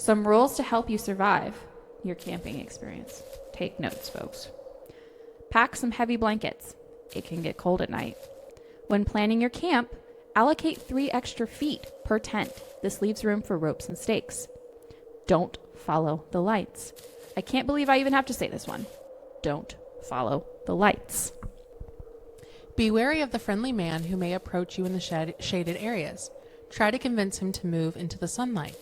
Some rules to help you survive your camping experience. Take notes, folks. Pack some heavy blankets. It can get cold at night. When planning your camp, allocate 3 extra feet per tent. This leaves room for ropes and stakes. Don't follow the lights. I can't believe I even have to say this one. Don't follow the lights. Be wary of the friendly man who may approach you in the shaded areas. Try to convince him to move into the sunlight.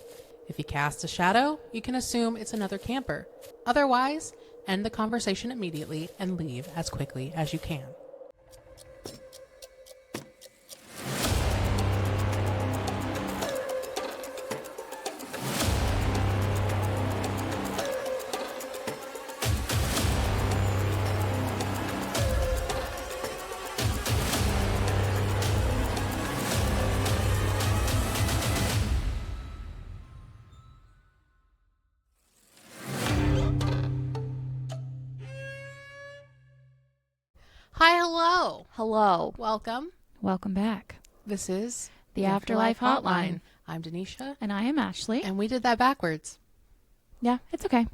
If he casts a shadow, you can assume it's another camper. Otherwise, end the conversation immediately and leave as quickly as you can. Hi, hello. Hello. Welcome. Welcome back. This is The Afterlife Hotline. I'm Denisha. And I am Ashley. And we did that backwards. Yeah, it's okay.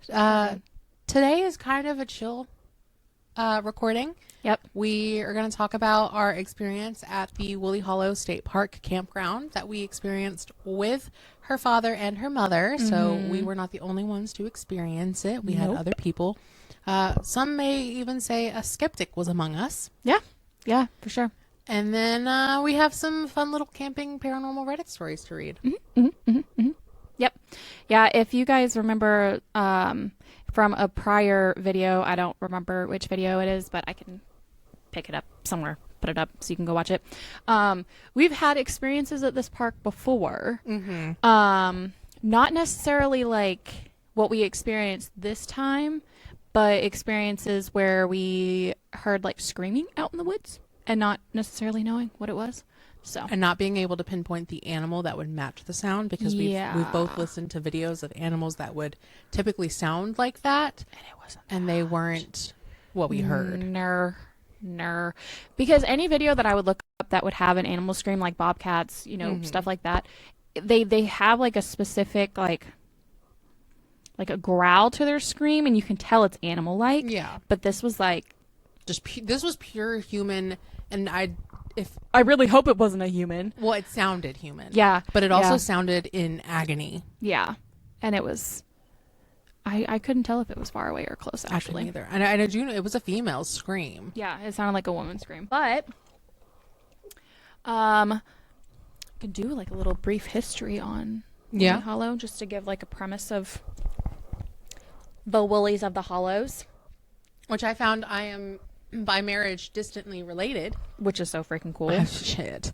Today is kind of a chill recording. Yep. We are going to talk about our experience at the Woolly Hollow State Park campground that we experienced with her father and her mother. Mm-hmm. So we were not the only ones to experience it. We had other people. Some may even say a skeptic was among us. Yeah, for sure. And then we have some fun little camping paranormal Reddit stories to read. Yep. Yeah, if you guys remember from a prior video, I don't remember which video it is, but I can pick it up somewhere, put it up so you can go watch it. We've had experiences at this park before. Not necessarily like what we experienced this time, but experiences where we heard like screaming out in the woods and not necessarily knowing what it was. So, and not being able to pinpoint the animal that would match the sound, because we've both listened to videos of animals that would typically sound like that, and it wasn't, and they weren't what we heard. No. Because any video that I would look up that would have an animal scream, like bobcats, stuff like that, they have like a specific like a growl to their scream, and you can tell it's animal-like. Yeah. But this was like this was pure human, and I really hope it wasn't a human. Well, it sounded human. Yeah. But it also sounded in agony. Yeah. And it was I couldn't tell if it was far away or close, actually. Either. And I do know it was a female scream. Yeah, it sounded like a woman's scream. But I could do like a little brief history on Woolly Hollow, just to give like a premise of the Woolies of the Hollows. Which I found I am, by marriage, distantly related. Which is so freaking cool. Oh, shit.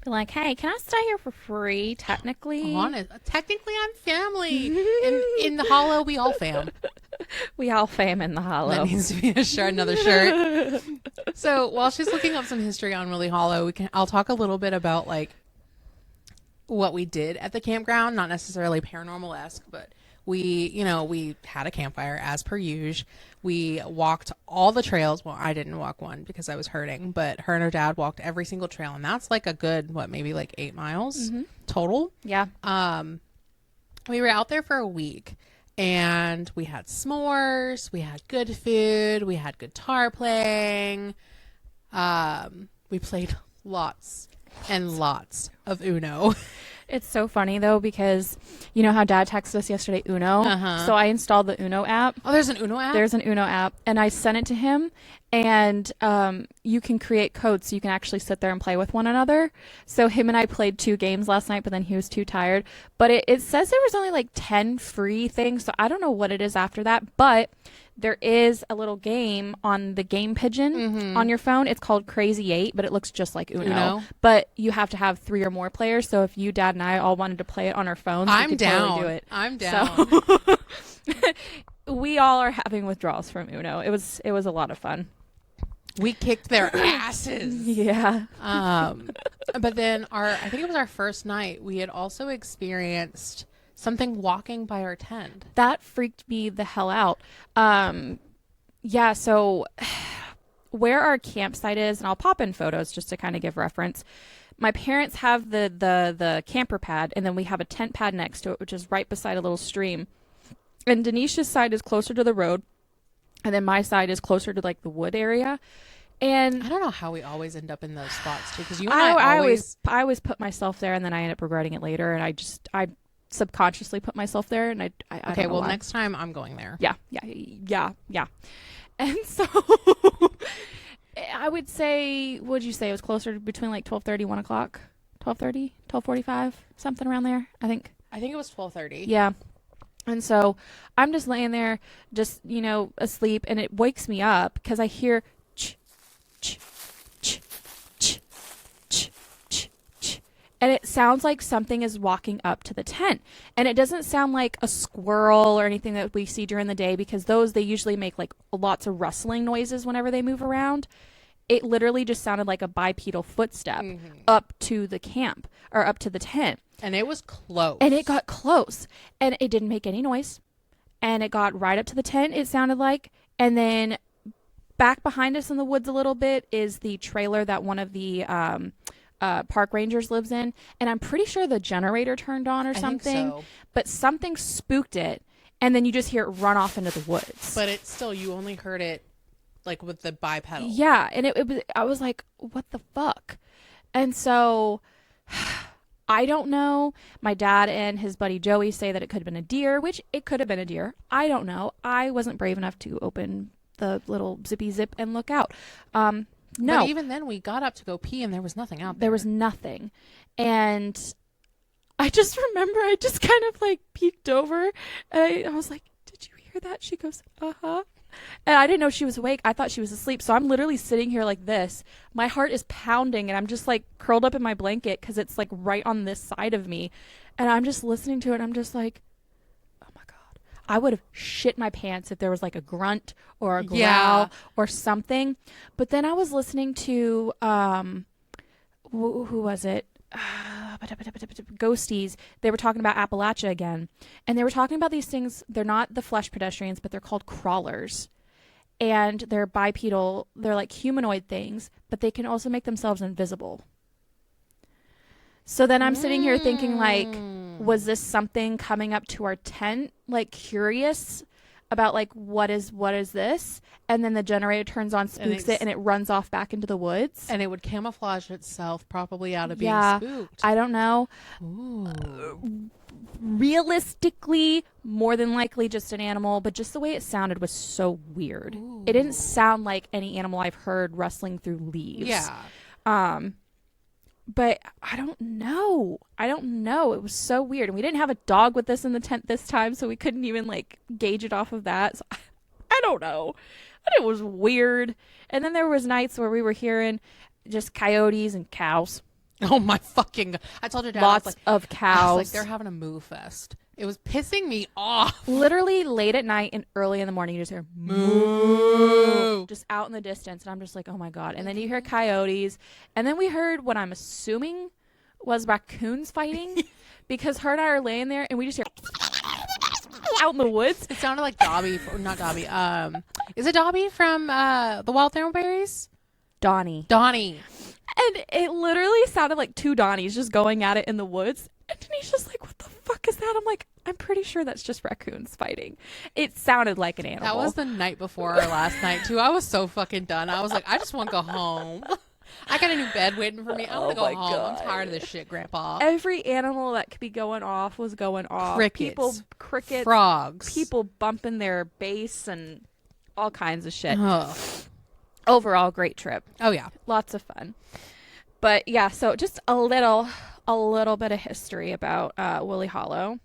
Be like, hey, can I stay here for free, technically? Technically, I'm family. in the Hollow, we all fam. We all fam in the Hollow. That needs to be another shirt. So while she's looking up some history on Woolly Hollow, I'll talk a little bit about like what we did at the campground. Not necessarily paranormal-esque, but we had a campfire as per usual. We walked all the trails. Well, I didn't walk one because I was hurting, but her and her dad walked every single trail, and that's like a good, maybe like 8 miles total. Yeah. We were out there for a week, and we had s'mores, we had good food, we had guitar playing. We played lots and lots of Uno. It's so funny, though, because you know how Dad texted us yesterday, Uno? So I installed the Uno app. Oh, there's an Uno app? There's an Uno app, and I sent it to him, and you can create codes so you can actually sit there and play with one another. So him and I played 2 games last night, but then he was too tired. But it says there was only like 10 free things, so I don't know what it is after that, but there is a little game on the game pigeon on your phone. It's called Crazy 8, but it looks just like Uno. But you have to have 3 or more players. So if you, Dad, and I all wanted to play it on our phones, we could totally do it. I'm down. So we all are having withdrawals from Uno. It was a lot of fun. We kicked their asses. Yeah. But then I think it was our first night, we had also experienced something walking by our tent. That freaked me the hell out. Yeah, so where our campsite is, and I'll pop in photos just to kind of give reference. my parents have the camper pad, and then we have a tent pad next to it, which is right beside a little stream. And Denisha's side is closer to the road, and then my side is closer to like the wood area. And I don't know how we always end up in those spots too, because you and I always put myself there, and then I end up regretting it later. And I subconsciously put myself there, and I okay. don't know Well, why. next time I'm going there. Yeah. And so I would say, what'd you say? It was closer to between like 12:30, 1 o'clock, 12:30, 12:45, something around there. I think it was 12:30. Yeah. And so I'm just laying there, just asleep, and it wakes me up because I hear. And it sounds like something is walking up to the tent. And it doesn't sound like a squirrel or anything that we see during the day, because they usually make like lots of rustling noises whenever they move around. It literally just sounded like a bipedal footstep up to the camp, or up to the tent. And it was close. And it got close. And it didn't make any noise. And it got right up to the tent, it sounded like. And then back behind us in the woods a little bit is the trailer that one of the park rangers lives in, and I'm pretty sure the generator turned on or something. I think so. But something spooked it, and then you just hear it run off into the woods. But it's still, you only heard it like with the bipedal. Yeah, and it was, I was like, what the fuck? And so I don't know. My dad and his buddy Joey say that it could have been a deer, which it could have been a deer. I don't know. I wasn't brave enough to open the little zippy zip and look out. No. But even then, we got up to go pee, and there was nothing out there. There was nothing. And I just remember I just kind of like peeked over, and I was like, did you hear that? She goes, uh-huh. And I didn't know she was awake. I thought she was asleep. So I'm literally sitting here like this. My heart is pounding, and I'm just like curled up in my blanket because it's like right on this side of me. And I'm just listening to it, and I'm just like, I would have shit my pants if there was like a grunt or a growl or something. But then I was listening to, who was it? Ghosties. They were talking about Appalachia again. And they were talking about these things. They're not the flesh pedestrians, but they're called crawlers. And they're bipedal. They're like humanoid things, but they can also make themselves invisible. So then I'm sitting here thinking like, was this something coming up to our tent, like curious about like what is this? And then the generator turns on, spooks it, and it runs off back into the woods. And it would camouflage itself probably out of being spooked. I don't know. Realistically, more than likely just an animal, but just the way it sounded was so weird. Ooh. It didn't sound like any animal I've heard rustling through leaves. Yeah. But I don't know. It was so weird. And we didn't have a dog with us in the tent this time, so we couldn't even like gauge it off of that. So I don't know. But it was weird. And then there was nights where we were hearing just coyotes and cows. Oh my fucking God. I told your dad. Lots of cows. I was like, they're having a moo fest. It was pissing me off. Literally late at night and early in the morning, you just hear moo, just out in the distance. And I'm just like, oh my God. And then you hear coyotes. And then we heard what I'm assuming was raccoons fighting because her and I are laying there and we just hear out in the woods. It sounded like Dobby, not Dobby. Is it Dobby from the Wild Thornberries? Donnie. And it literally sounded like two Donnies just going at it in the woods. And Denisha's just like, what the fuck is that? I'm like, I'm pretty sure that's just raccoons fighting. It sounded like an animal. That was the night before our last night, too. I was so fucking done. I was like, I just want to go home. I got a new bed waiting for me. I want to go home. God. I'm tired of this shit, Grandpa. Every animal that could be going off was going off. Crickets. Frogs. People bumping their bass and all kinds of shit. Ugh. Overall, great trip. Oh, yeah. Lots of fun. But, yeah, so just a little bit of history about Woolly Hollow.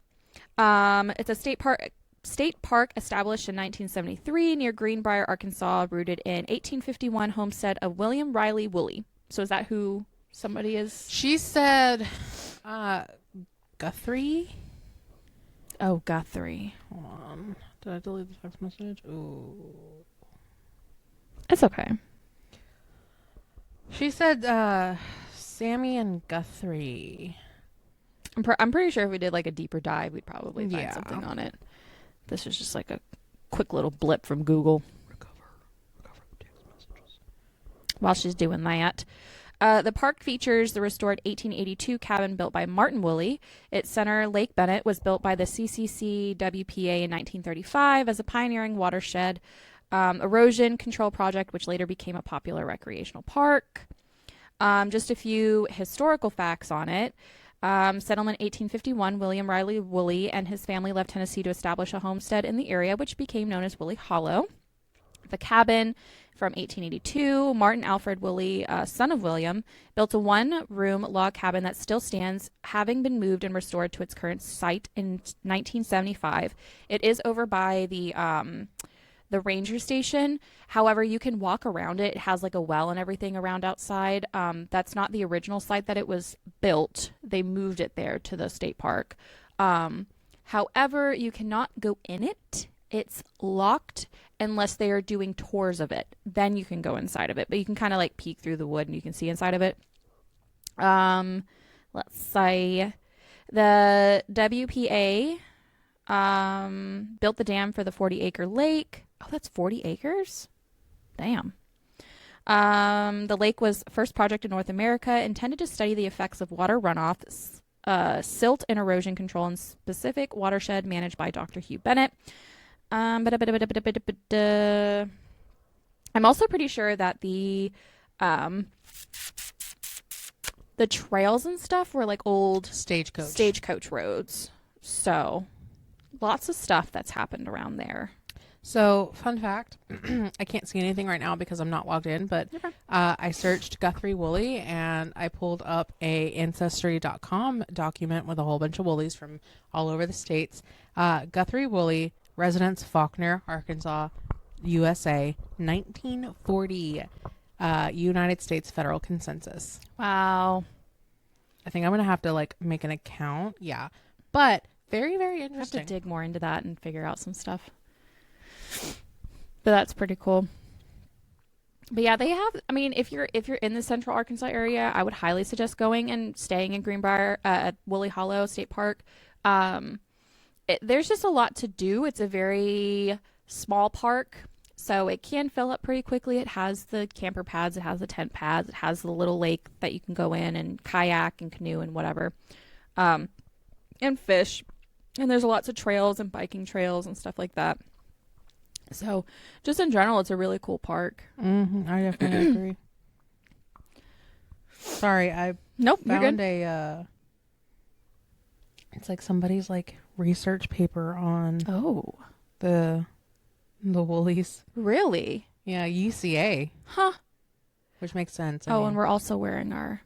It's a state park established in 1973 near Greenbrier, Arkansas, rooted in 1851 homestead of William Riley Woolley. So is that who somebody is? She said Guthrie. Oh, Guthrie. Hold on. Did I delete the text message? Ooh. It's okay. She said Sammy and Guthrie. I'm pretty sure if we did like a deeper dive, we'd probably find something on it. This is just like a quick little blip from Google. Recover text messages. While she's doing that. The park features the restored 1882 cabin built by Martin Woolley. Its center, Lake Bennett, was built by the CCC-WPA in 1935 as a pioneering watershed erosion control project, which later became a popular recreational park. Just a few historical facts on it. Settlement 1851, William Riley Woolley and his family left Tennessee to establish a homestead in the area, which became known as Woolley Hollow. The cabin from 1882, Martin Alfred Woolley, son of William, built a one-room log cabin that still stands, having been moved and restored to its current site in 1975. It is over by the ranger station. However, you can walk around it. It has like a well and everything around outside. That's not the original site that it was built. They moved it there to the state park. However, you cannot go in it. It's locked unless they are doing tours of it. Then you can go inside of it, but you can kind of like peek through the wood and you can see inside of it. Let's say the WPA built the dam for the 40-acre lake. Oh, that's 40 acres? Damn. The lake was first project in North America intended to study the effects of water runoff, silt and erosion control in specific watershed managed by Dr. Hugh Bennett. I'm also pretty sure that the trails and stuff were like old stagecoach roads. So lots of stuff that's happened around there. So, fun fact, I can't see anything right now because I'm not logged in, but I searched Guthrie Woolley and I pulled up a Ancestry.com document with a whole bunch of Woolleys from all over the states. Guthrie Woolley, residence Faulkner, Arkansas, USA, 1940 United States federal consensus. Wow. I think I'm going to have to like make an account. Yeah. But very, very I have interesting. to dig more into that and figure out some stuff. But that's pretty cool. But yeah, they have, I mean, if you're in the central Arkansas area, I would highly suggest going and staying in Greenbrier at Woolley Hollow State Park. There's just a lot to do. It's a very small park, so it can fill up pretty quickly. It has the camper pads, it has the tent pads, it has the little lake that you can go in and kayak and canoe and whatever, and fish. And there's lots of trails and biking trails and stuff like that. So just in general, it's a really cool park. Mm-hmm. I definitely agree. Sorry, I found it's like somebody's like research paper on the Woolies. Really? Yeah, UCA. Huh. Which makes sense. And we're also wearing our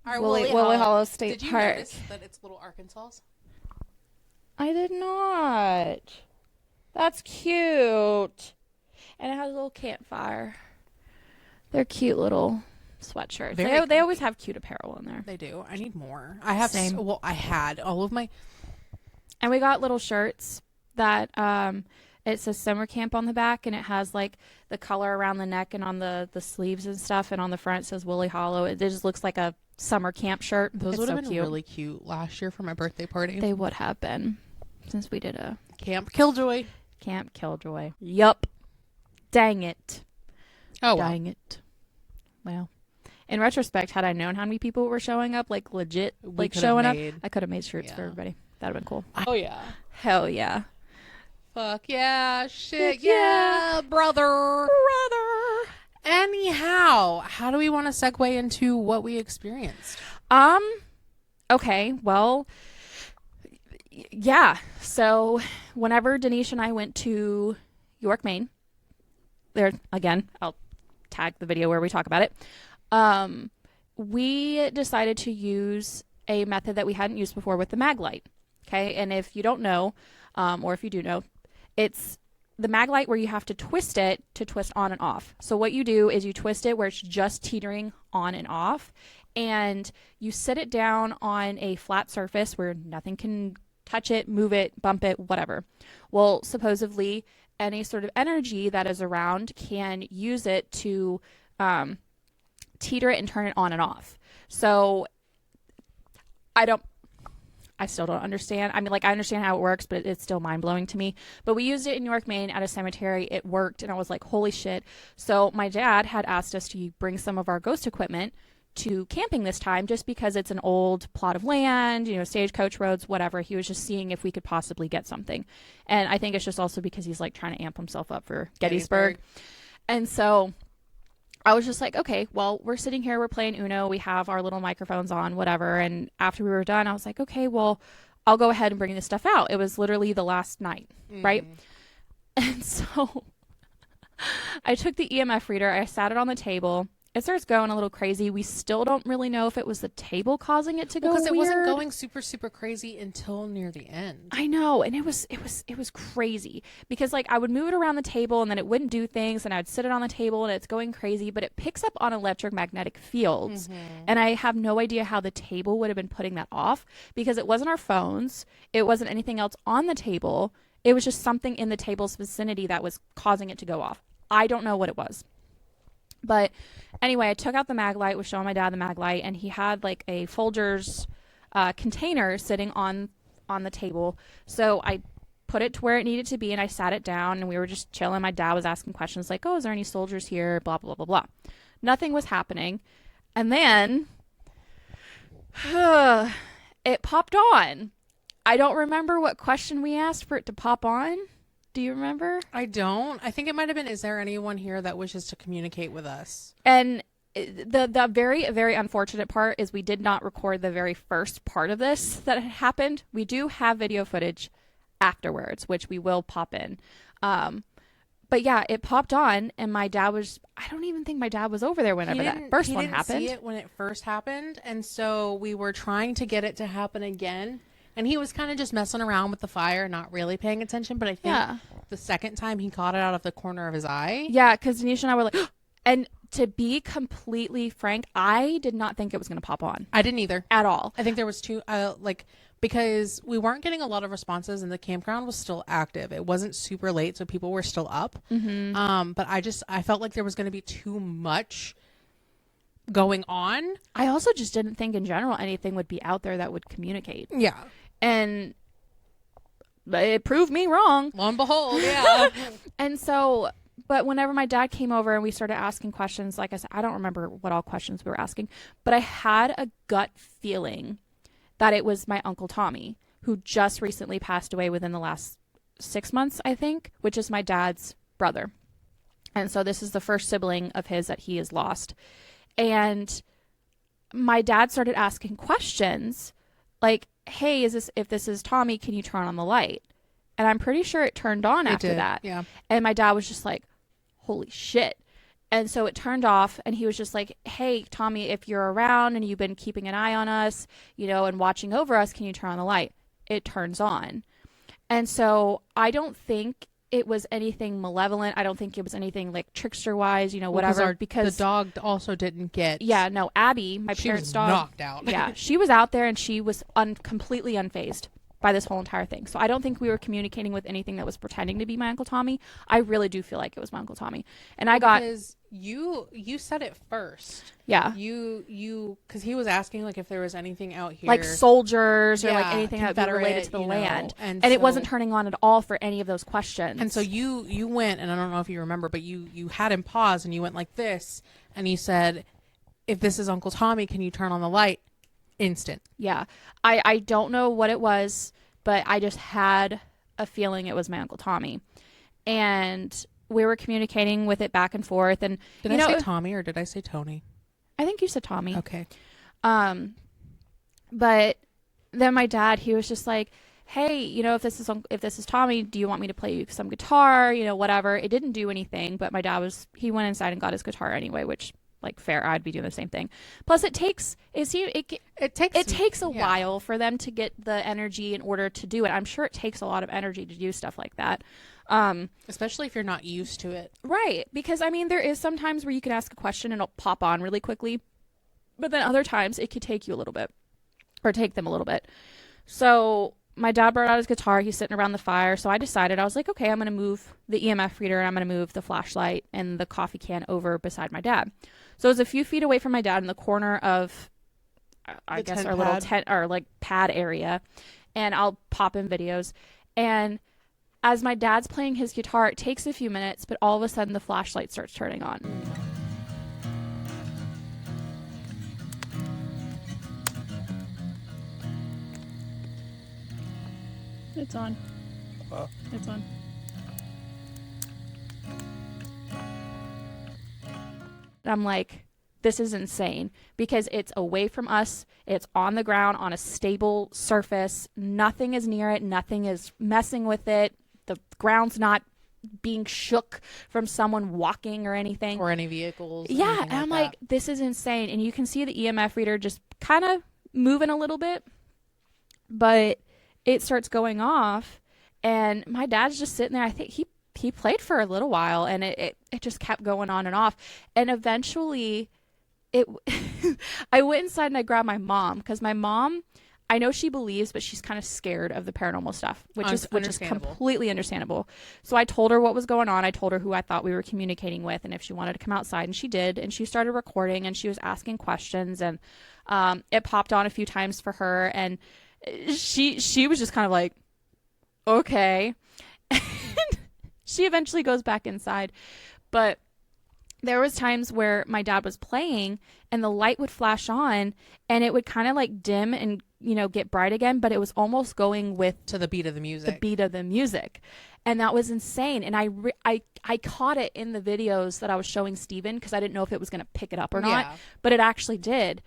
Woolley Hollow State Did you Park. notice that it's little Arkansas? I did not. That's cute. And it has a little campfire. They're cute little sweatshirts. They always have cute apparel in there. They do. I need more. I have I had all of my. And we got little shirts that it says summer camp on the back, and it has like the color around the neck and on the sleeves and stuff, and on the front it says Woolley Hollow. It just looks like a summer camp shirt. Those would have been really cute last year for my birthday party. They would have been, since we did a Camp Killjoy. Yup. Dang it. Oh, dang it. Well, in retrospect, had I known how many people were showing up, like legit, like showing up, I could have made shirts for everybody. That'd have been cool. Oh yeah. Hell yeah. Fuck yeah. Shit yeah, brother. Anyhow, how do we want to segue into what we experienced? Okay, well, yeah. So whenever Denise and I went to York, Maine, there again, I'll tag the video where we talk about it. We decided to use a method that we hadn't used before with the Maglite. Okay, and if you don't know, or if you do know, it's the Maglite where you have to twist it to twist on and off. So what you do is you twist it where it's just teetering on and off, and you sit it down on a flat surface where nothing can touch it, move it, bump it, whatever. Well, supposedly any sort of energy that is around can use it to teeter it and turn it on and off. So I don't I still don't understand. I mean, like, I understand how it works, but it's still mind-blowing to me. But we used it in York, Maine at a cemetery. It worked, and I was like, holy shit. So my dad had asked us to bring some of our ghost equipment to camping this time, just because it's an old plot of land, you know, stagecoach roads, whatever. He was just seeing if we could possibly get something. And I think it's just also because he's like trying to amp himself up for Gettysburg. And so I was just like, okay, well, we're sitting here, we're playing Uno, we have our little microphones on, whatever. And after we were done, I was like, okay, well, I'll go ahead and bring this stuff out. It was literally the last night, right? And so I took the EMF reader, I sat it on the table. It starts going a little crazy. We still don't really know if it was the table causing it to go weird. Because it wasn't going super, super crazy until near the end. I know, and it was crazy because like I would move it around the table and then it wouldn't do things, and I'd sit it on the table and it's going crazy, but it picks up on electromagnetic fields, and I have no idea how the table would have been putting that off because it wasn't our phones, it wasn't anything else on the table, it was just something in the table's vicinity that was causing it to go off. I don't know what it was. But anyway, I took out the Maglite, was showing my dad the Maglite, and he had like a Folgers container sitting on the table. So I put it to where it needed to be, and I sat it down, and we were just chilling. My dad was asking questions like, oh, is there any soldiers here? Blah, blah, blah, blah. Nothing was happening. And then it popped on. I don't remember what question we asked for it to pop on. Do you remember? I don't. I think it might have been, is there anyone here that wishes to communicate with us? And the very, very unfortunate part is we did not record the very first part of this that had happened. We do have video footage afterwards, which we will pop in. But yeah, it popped on, and my dad was, I don't even think my dad was over there whenever that first one happened. He didn't see it when it first happened, and so we were trying to get it to happen again. And he was kind of just messing around with the fire, not really paying attention. But I think the second time he caught it out of the corner of his eye. Yeah, because Denisha and I were like, and to be completely frank, I did not think it was going to pop on. I didn't either. At all. I think there was because we weren't getting a lot of responses and the campground was still active. It wasn't super late, so people were still up. But I felt like there was going to be too much going on. I also just didn't think in general anything would be out there that would communicate. Yeah. And it proved me wrong. Lo and behold, yeah. And so, but whenever my dad came over and we started asking questions, like I said, I don't remember what all questions we were asking, but I had a gut feeling that it was my Uncle Tommy, who just recently passed away within the last 6 months, I think, which is my dad's brother. And so this is the first sibling of his that he has lost. And my dad started asking questions like, hey, if this is Tommy, can you turn on the light? And I'm pretty sure it turned on after that. Yeah. And my dad was just like, holy shit. And so it turned off, and he was just like, hey, Tommy, if you're around and you've been keeping an eye on us, you know, and watching over us, can you turn on the light? It turns on. And so I don't think it was anything malevolent. I don't think it was anything like trickster wise, you know, whatever. Because the dog also didn't get. Yeah, no, Abby, my parents' dog, knocked out. Yeah, she was out there and she was completely unfazed by this whole entire thing. So I don't think we were communicating with anything that was pretending to be my Uncle Tommy. I really do feel like it was my Uncle Tommy, and because you said it first. Yeah, you because he was asking like if there was anything out here, like soldiers or like anything that would be related to the land, and it wasn't turning on at all for any of those questions. And so you went, and I don't know if you remember, but you had him pause and you went like this, and you said, if this is Uncle Tommy, can you turn on the light? Instant. Yeah. I don't know what it was, but I just had a feeling it was my Uncle Tommy. And we were communicating with it back and forth. And did I say Tommy or did I say Tony? I think you said Tommy. Okay. But then my dad, he was just like, hey, you know, if this is Tommy, do you want me to play you some guitar? You know, whatever. It didn't do anything, but my dad he went inside and got his guitar anyway, which, like, fair, I'd be doing the same thing. Plus it takes a while for them to get the energy in order to do it. I'm sure it takes a lot of energy to do stuff like that. Especially if you're not used to it. Right. Because I mean, there is some times where you can ask a question and it'll pop on really quickly, but then other times it could take you a little bit, or take them a little bit. So my dad brought out his guitar. He's sitting around the fire. So I decided, I was like, okay, I'm going to move the EMF reader and I'm going to move the flashlight and the coffee can over beside my dad. So it was a few feet away from my dad in the corner of I The guess tent our little pad. tent or like pad area, and I'll pop in videos. And as my dad's playing his guitar, it takes a few minutes, but all of a sudden the flashlight starts turning on. It's on. It's on. I'm like, this is insane because it's away from us. It's on the ground on a stable surface. Nothing is near it. Nothing is messing with it. The ground's not being shook from someone walking or anything. Or any vehicles. Yeah. anything And I'm that. like, this is insane. And you can see the EMF reader just kind of moving a little bit, but it starts going off. And my dad's just sitting there. I think he played for a little while, and it just kept going on and off. And eventually it I went inside and I grabbed my mom, because my mom, I know she believes, but she's kind of scared of the paranormal stuff, which is Understandable. completely understandable. So I told her what was going on. I told her who I thought we were communicating with, and if she wanted to come outside, and she did. And she started recording, and she was asking questions, and it popped on a few times for her, and she was just kind of like, okay. She eventually goes back inside, but there was times where my dad was playing and the light would flash on and it would kind of like dim and, you know, get bright again, but it was almost going with To the beat of the music. the beat of the music. And that was insane. And I caught it in the videos that I was showing Steven, because I didn't know if it was going to pick it up or not, Yeah. but it actually did.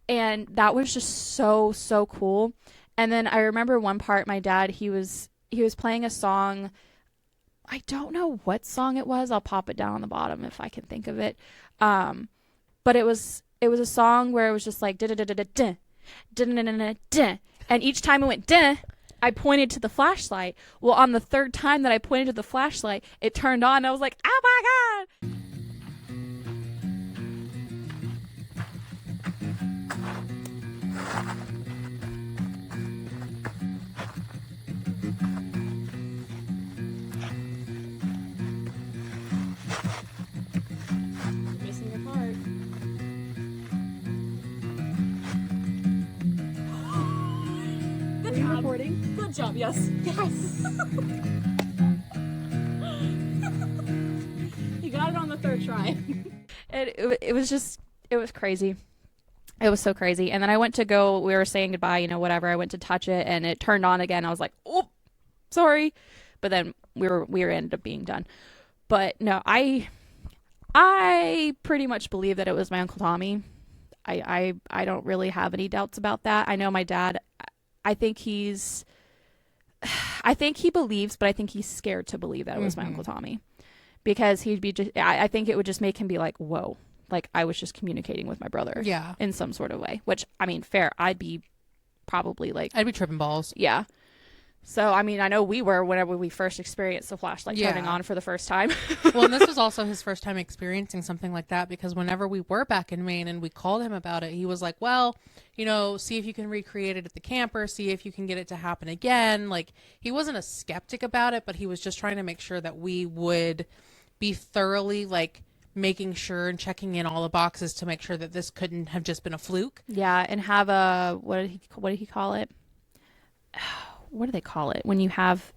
And that was just so, so cool. And then I remember one part, my dad, he was playing a song. I don't know what song it was. I'll pop it down on the bottom if I can think of it. But it was a song where it was just like da da da da da da da da da, and each time it went da, I pointed to the flashlight. Well, on the third time that I pointed to the flashlight, it turned on. And I was like, oh my god! Missing your part. Good job. Recording. Good job. Yes. Yes. You got it on the third try. It was just, it was crazy. It was so crazy. And then I went to go, we were saying goodbye, you know, whatever. I went to touch it and it turned on again. I was like, oh, sorry. But then we ended up being done. But no, I pretty much believe that it was my Uncle Tommy. I don't really have any doubts about that. I know my dad, I think he believes, but I think he's scared to believe that it was my Uncle Tommy, because he'd be just, I think it would just make him be like, whoa, like I was just communicating with my brother. Yeah. In some sort of way, which, I mean, fair. I'd be probably like, I'd be tripping balls. yeah. So, I mean, I know we were whenever we first experienced the flashlight turning on for the first time. Well, and this was also his first time experiencing something like that, because whenever we were back in Maine and we called him about it, he was like, well, you know, see if you can recreate it at the camper, see if you can get it to happen again. Like, he wasn't a skeptic about it, but he was just trying to make sure that we would be thoroughly, like, making sure and checking in all the boxes to make sure that this couldn't have just been a fluke. Yeah, and have a, what did he call it? What do they call it when you have,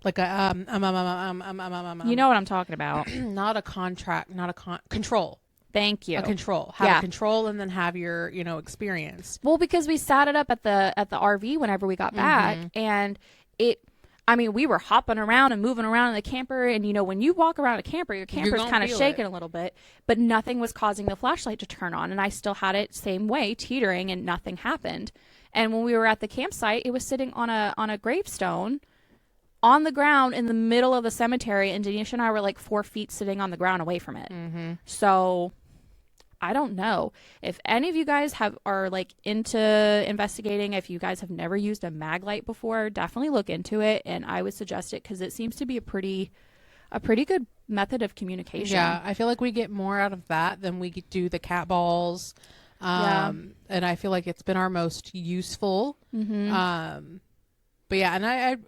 Like a you know what I'm talking about? not a contract, not a control. Thank you. A control. Have a control and then have your, you know, experience. Well, because we sat it up at the RV whenever we got back, and I mean, we were hopping around and moving around in the camper, and you know, when you walk around a camper, your camper's kind of shaking a little bit, but nothing was causing the flashlight to turn on, and I still had it same way, teetering, and nothing happened. And when we were at the campsite, it was sitting on a gravestone on the ground in the middle of the cemetery, and Denisha and I were like 4 feet sitting on the ground away from it. So I don't know if any of you guys are like into investigating. If you guys have never used a Maglite before, definitely look into it, and I would suggest it because it seems to be a pretty good method of communication. Yeah, I feel like we get more out of that than we do the cat balls. And I feel like it's been our most useful. But yeah, and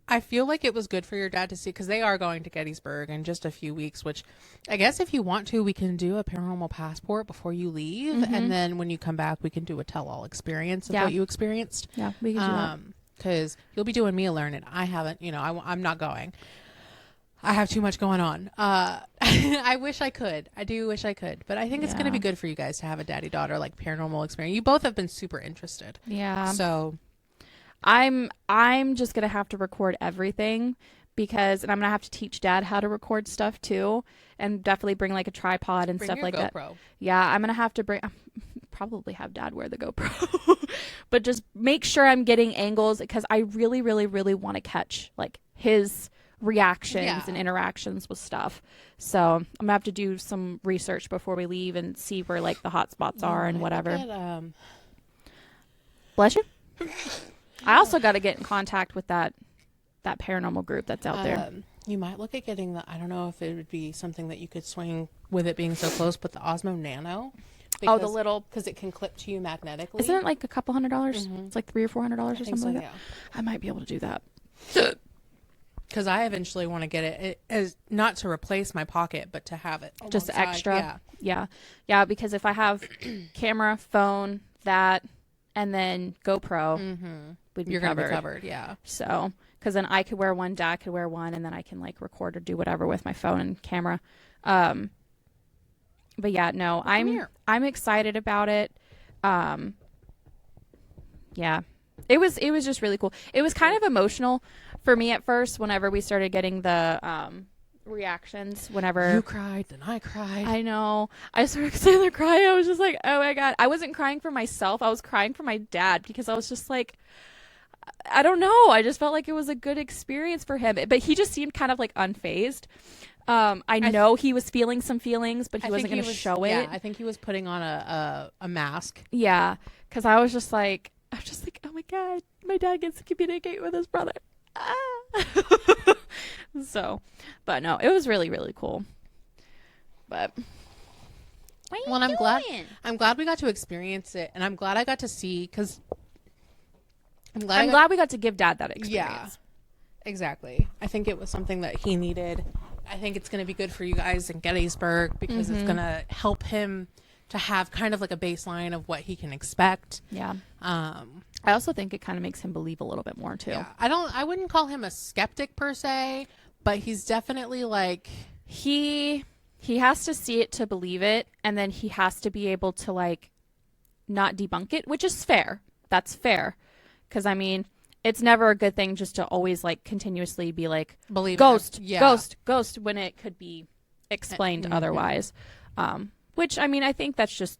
I feel like it was good for your dad to see, because they are going to Gettysburg in just a few weeks, which I guess if you want to, we can do a paranormal passport before you leave. And then when you come back, we can do a tell-all experience of what you experienced. Yeah, we can do that. Because you'll be doing me a learning. I haven't, I'm not going. I have too much going on. I wish I could. I do wish I could. But I think it's going to be good for you guys to have a daddy-daughter like paranormal experience. You both have been super interested. Yeah. So I'm just gonna have to record everything and I'm gonna have to teach Dad how to record stuff too, and definitely bring like a tripod and stuff like that. Yeah, I'm gonna have to probably have Dad wear the GoPro, but just make sure I'm getting angles, because I really, really, really want to catch like his reactions and interactions with stuff. So I'm gonna have to do some research before we leave and see where like the hot spots are and whatever. Bless you. I also got to get in contact with that paranormal group that's out there. You might look at getting I don't know if it would be something that you could swing with it being so close, but the Osmo Nano. Because, the little, because it can clip to you magnetically. Isn't it like a couple $100? It's like $300 or $400 or something like that. Yeah. I might be able to do that. Because I eventually want to get it as not to replace my pocket, but to have it just alongside. extra. Yeah. Because if I have camera, phone, that, and then GoPro, you're gonna be covered. Yeah. So, because then I could wear one, Dad could wear one, and then I can like record or do whatever with my phone and camera. But yeah, no, I'm excited about it. Yeah, it was just really cool. It was kind of emotional for me at first whenever we started getting the reactions. Whenever you cried, then I cried. I know. I started to cry. I was just like, oh my God. I wasn't crying for myself. I was crying for my dad, because I was just like, I don't know. I just felt like it was a good experience for him. But he just seemed kind of like unfazed. I know he was feeling some feelings, but he wasn't going to show it. Yeah, I think he was putting on a mask. Yeah, because I was just like, oh my God, my dad gets to communicate with his brother. So, but no, it was really, really cool. But I'm glad we got to experience it, and I'm glad I got to see, because I'm glad we got to give Dad that experience. Yeah, exactly. I think it was something that he needed. I think it's going to be good for you guys in Gettysburg, because it's going to help him to have kind of like a baseline of what he can expect. Yeah. I also think it kind of makes him believe a little bit more too. Yeah. I wouldn't call him a skeptic per se, but he's definitely like, he has to see it to believe it, and then he has to be able to like not debunk it, which is fair. That's fair. Because I mean, it's never a good thing just to always like continuously be like, believe ghost, it. Yeah. ghost, when it could be explained otherwise. Which I mean, I think that's just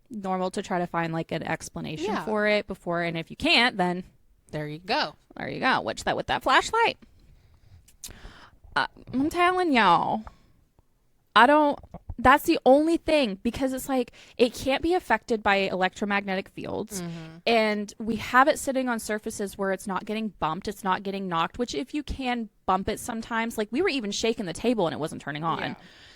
normal to try to find like an explanation for it before, and if you can't, then there you go. What's that with that flashlight? I'm telling y'all, that's the only thing, because it's like it can't be affected by electromagnetic fields, and we have it sitting on surfaces where it's not getting bumped, it's not getting knocked, which if you can bump it sometimes, like we were even shaking the table and it wasn't turning on.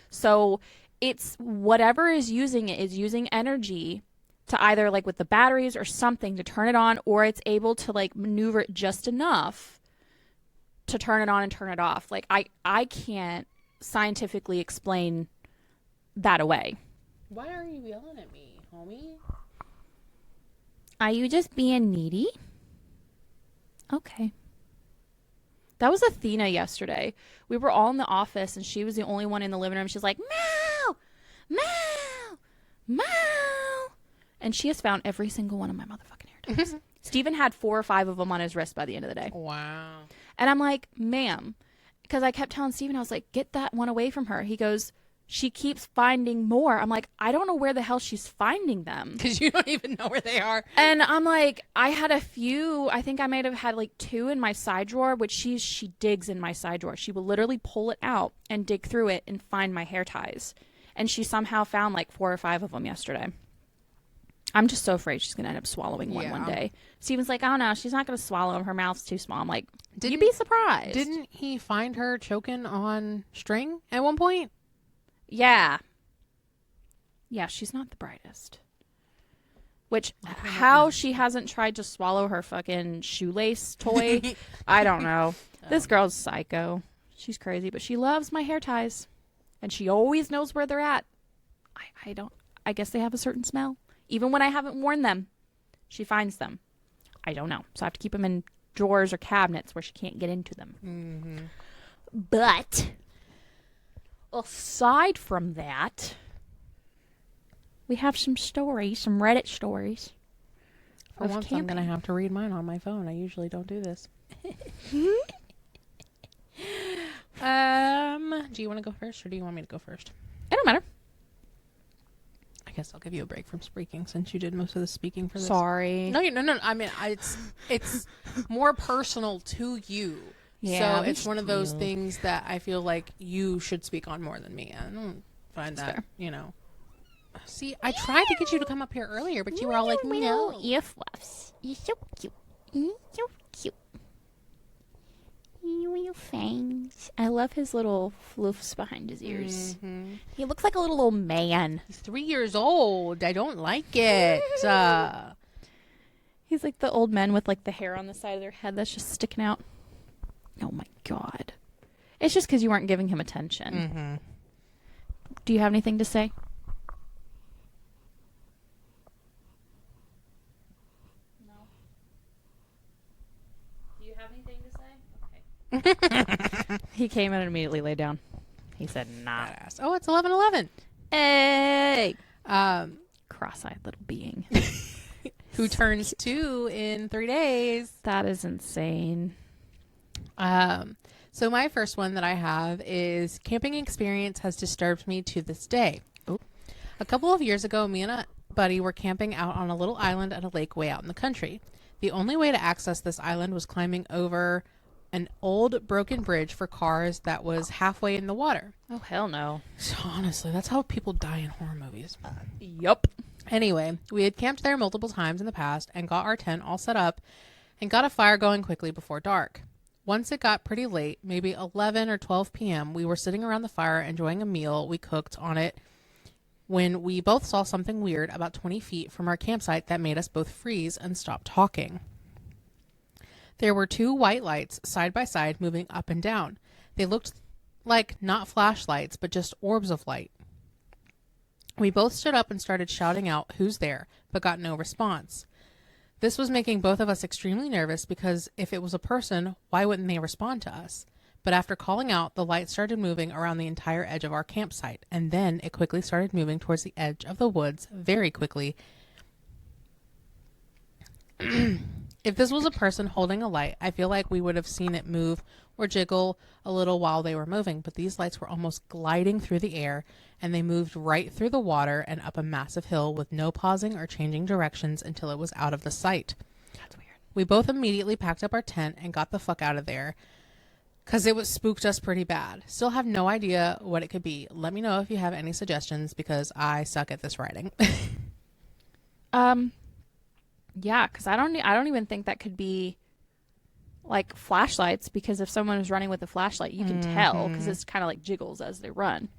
So it's whatever is using it is using energy to either like with the batteries or something to turn it on, or it's able to like maneuver it just enough to turn it on and turn it off. Like I can't scientifically explain that away. Why are you yelling at me, homie? Are you just being needy? Okay. That was Athena yesterday. We were all in the office and she was the only one in the living room. She's like, meow, meow, meow. And she has found every single one of my motherfucking hair ties. Steven had 4 or 5 of them on his wrist by the end of the day. Wow. And I'm like, ma'am, because I kept telling Steven, I was like, get that one away from her. He goes, she keeps finding more. I'm like, I don't know where the hell she's finding them. Because you don't even know where they are. And I'm like, I had a few. I think I might have had like 2 in my side drawer, which she digs in my side drawer. She will literally pull it out and dig through it and find my hair ties. And she somehow found like 4 or 5 of them yesterday. I'm just so afraid she's going to end up swallowing one day. Steven's like, oh no, she's not going to swallow them. Her mouth's too small. I'm like, you'd be surprised. Didn't he find her choking on string at one point? Yeah. Yeah, she's not the brightest. Which, how she hasn't tried to swallow her fucking shoelace toy, I don't know. This girl's psycho. She's crazy, but she loves my hair ties. And she always knows where they're at. I guess they have a certain smell. Even when I haven't worn them, she finds them. I don't know. So I have to keep them in drawers or cabinets where she can't get into them. Mm-hmm. But aside from that, we have some stories, some Reddit stories. For once, I'm going to have to read mine on my phone. I usually don't do this. Do you want to go first, or do you want me to go first? It don't matter. I guess I'll give you a break from speaking since you did most of the speaking for this. Sorry. No. I mean, it's more personal to you. Yeah, so it's one of those things that I feel like you should speak on more than me. I don't find that, fair. See, I tried to get you to come up here earlier, but you were all like, no. Ear fluffs. You're so cute. You're so cute. Your fangs. I love his little floofs behind his ears. Mm-hmm. He looks like a little old man. He's 3 years old. I don't like it. He's like the old men with like the hair on the side of their head that's just sticking out. Oh my god. It's just because you weren't giving him attention. Mm-hmm. Do you have anything to say? No. Do you have anything to say? Okay. He came in and immediately lay down. He said, nah. Badass. Oh, it's 11:11. Hey! Cross-eyed little being. Who turns 2 in 3 days. That is insane. So my first one that I have is camping experience has disturbed me to this day. Ooh. A couple of years ago, me and a buddy were camping out on a little island at a lake way out in the country. The only way to access this island was climbing over an old broken bridge for cars that was halfway in the water. Oh, hell no. So honestly, that's how people die in horror movies. Yup. Anyway, we had camped there multiple times in the past and got our tent all set up and got a fire going quickly before dark. Once it got pretty late, maybe 11 or 12 p.m., we were sitting around the fire enjoying a meal we cooked on it when we both saw something weird about 20 feet from our campsite that made us both freeze and stop talking. There were 2 white lights side by side moving up and down. They looked like not flashlights, but just orbs of light. We both stood up and started shouting out, "Who's there?" but got no response. This was making both of us extremely nervous because if it was a person, why wouldn't they respond to us? But after calling out, the light started moving around the entire edge of our campsite, and then it quickly started moving towards the edge of the woods very quickly. If this was a person holding a light, I feel like we would have seen it move or jiggle a little while they were moving, but these lights were almost gliding through the air, and they moved right through the water and up a massive hill with no pausing or changing directions until it was out of the sight. That's weird. We both immediately packed up our tent and got the fuck out of there because it was spooked us pretty bad. Still have no idea what it could be. Let me know if you have any suggestions because I suck at this writing. Yeah, because I don't even think that could be like flashlights, because if someone is running with a flashlight, you can tell because it's kind of like jiggles as they run.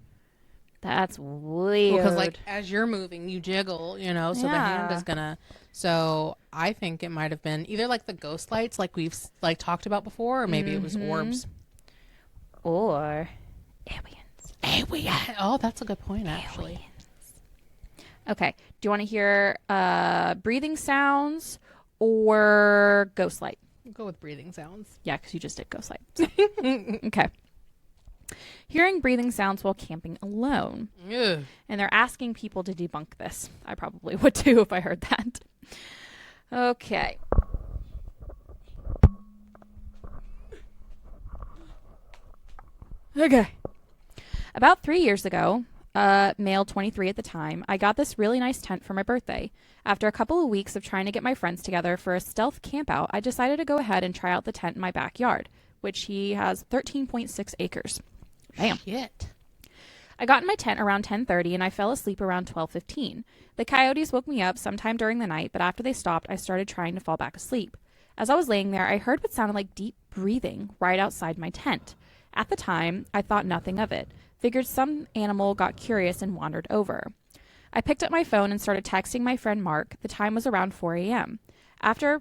That's weird. Because like as you're moving, you jiggle, so the hand is gonna. So I think it might have been either like the ghost lights, like we've like talked about before, or maybe it was orbs, or aliens. Oh, that's a good point, actually. Aliens. Okay. Do you want to hear breathing sounds or ghost light? We'll go with breathing sounds. Yeah, because you just did ghost light. So. Okay. Hearing breathing sounds while camping alone. Ugh. And they're asking people to debunk this. I probably would too if I heard that. Okay. Okay. About 3 years ago, male 23 at the time, I got this really nice tent for my birthday. After a couple of weeks of trying to get my friends together for a stealth camp out, I decided to go ahead and try out the tent in my backyard, which he has 13.6 acres. Damn. Shit. I got in my tent around 10:30 and I fell asleep around 12:15. The coyotes woke me up sometime during the night, but after they stopped, I started trying to fall back asleep. As I was laying there, I heard what sounded like deep breathing right outside my tent. At the time, I thought nothing of it. Figured some animal got curious and wandered over. I picked up my phone and started texting my friend Mark. The time was around 4 a.m. After...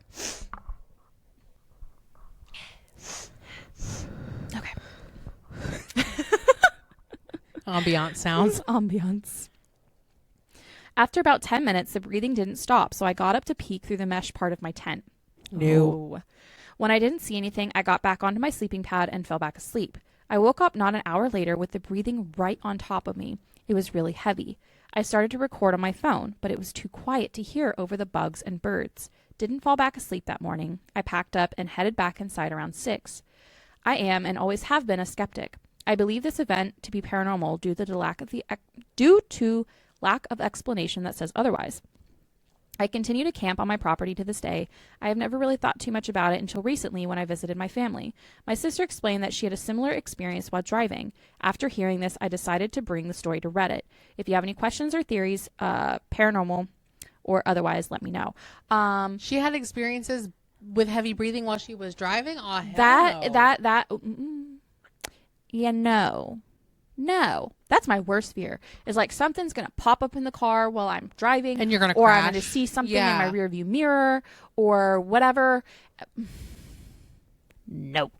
Okay. Ambiance sounds. Ambiance. After about 10 minutes, the breathing didn't stop, so I got up to peek through the mesh part of my tent. No. Oh. When I didn't see anything, I got back onto my sleeping pad and fell back asleep. I woke up not an hour later with the breathing right on top of me. It was really heavy. I started to record on my phone, but it was too quiet to hear over the bugs and birds. Didn't fall back asleep that morning. I packed up and headed back inside around 6. I am and always have been a skeptic. I believe this event to be paranormal due to lack of explanation that says otherwise. I continue to camp on my property to this day. I have never really thought too much about it until recently when I visited my family. My sister explained that she had a similar experience while driving. After hearing this, I decided to bring the story to Reddit. If you have any questions or theories, paranormal or otherwise, let me know. She had experiences with heavy breathing while she was driving? Oh, hell no. No, that's my worst fear. Is like something's gonna pop up in the car while I'm driving, and you're gonna or crash. I'm gonna see something in my rearview mirror or whatever. No,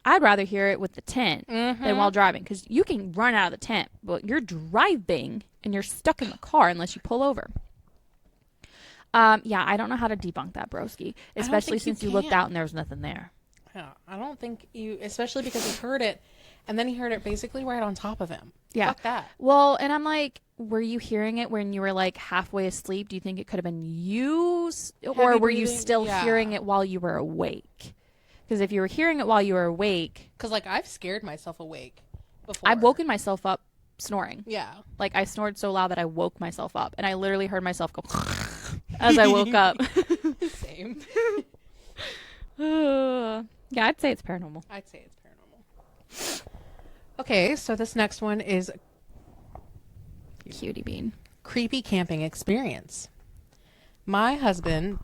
I'd rather hear it with the tent than while driving, because you can run out of the tent, but you're driving and you're stuck in the car unless you pull over. Yeah, I don't know how to debunk that, broski, especially since you looked out and there was nothing there. Yeah, I don't think you, especially because he heard it. And then he heard it basically right on top of him. Yeah. Fuck that. Well, and I'm like, were you hearing it when you were like halfway asleep? Do you think it could have been you? Or were you still hearing it while you were awake? Because if you were hearing it while you were awake. Because like I've scared myself awake before. I've woken myself up snoring. Yeah. Like I snored so loud that I woke myself up. And I literally heard myself go as I woke up. Same. Yeah, I'd say it's paranormal. Okay, so this next one is Cutie bean. Creepy camping experience. My husband